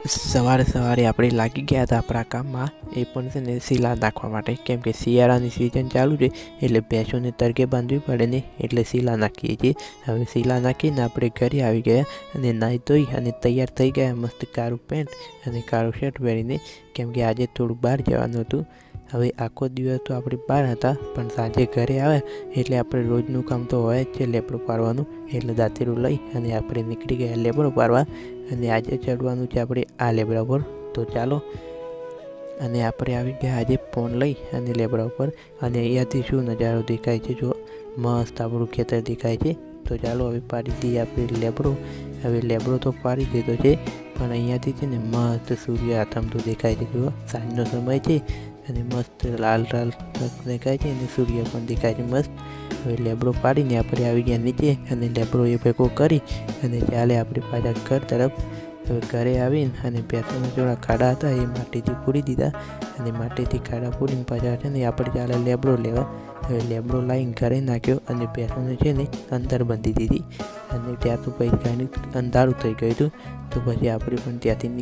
સવારે સવારે આપણે લાગી ગયા હતા આપણા કામમાં, એ પણ છે ને સીલા નાખવા માટે. કેમ કે શિયાળાની સિઝન ચાલુ છે એટલે ભેંસોને તડકે બાંધવી પડે ને, એટલે સીલા નાખીએ છીએ. હવે સીલા નાખીને આપણે ઘરે આવી ગયા અને નાહી ધોઈ અને તૈયાર થઈ ગયા, મસ્ત કાળું પેન્ટ અને કાળું શર્ટ પહેરીને. કેમ કે આજે થોડું બહાર જવાનું હતું. હવે આખો દિવસ તો આપણે બહાર હતા, પણ સાંજે ઘરે આવ્યા એટલે આપણે રોજનું કામ તો હોય જ છે, લેબડો પાડવાનું. એટલે દાંતેરું લઈ અને આપણે નીકળી ગયા લેબડો પાડવા. અને આજે ચડવાનું છે આપણે આ લેબડા પર. તો ચાલો. અને આપણે આવી ગયા આજે ફોન લઈ અને લેબડા ઉપર. અને અહીંયાથી શું નજારો દેખાય છે, જો મસ્ત આપણું ખેતર દેખાય છે. તો ચાલો હવે પાડી દઈએ આપણે લેબડો. હવે લેબડો તો પાડી દીધો છે, પણ અહીંયાથી છે ને મસ્ત સૂર્ય આથમતો દેખાય છે. જુઓ સાંજનો સમય છે અને મસ્ત લાલ લાલ દેખાય છે અને સૂર્ય પણ દેખાય છે મસ્ત. હવે લેબડો પાડીને આપણે આવી ગયા નીચે અને લેબડો એ ભેગો કરી અને ચાલે આપણે પાછા ઘર તરફ. હવે ઘરે આવીને અને ભેંસોના જોડા ખાડા હતા એ માટીથી પૂરી દીધા અને માટીથી ખાડા પૂરીને પાછા છે ને આપણે ચાલે લેબડો લેવા. હવે લેબડો લાવીને ઘરે નાખ્યો અને ભેંસોને છે ને અંદર બાંધી દીધી. અને ત્યાં તો પછી કાંઈ અંધારું થઈ ગયું હતું, તો પછી આપણે પણ ત્યાંથી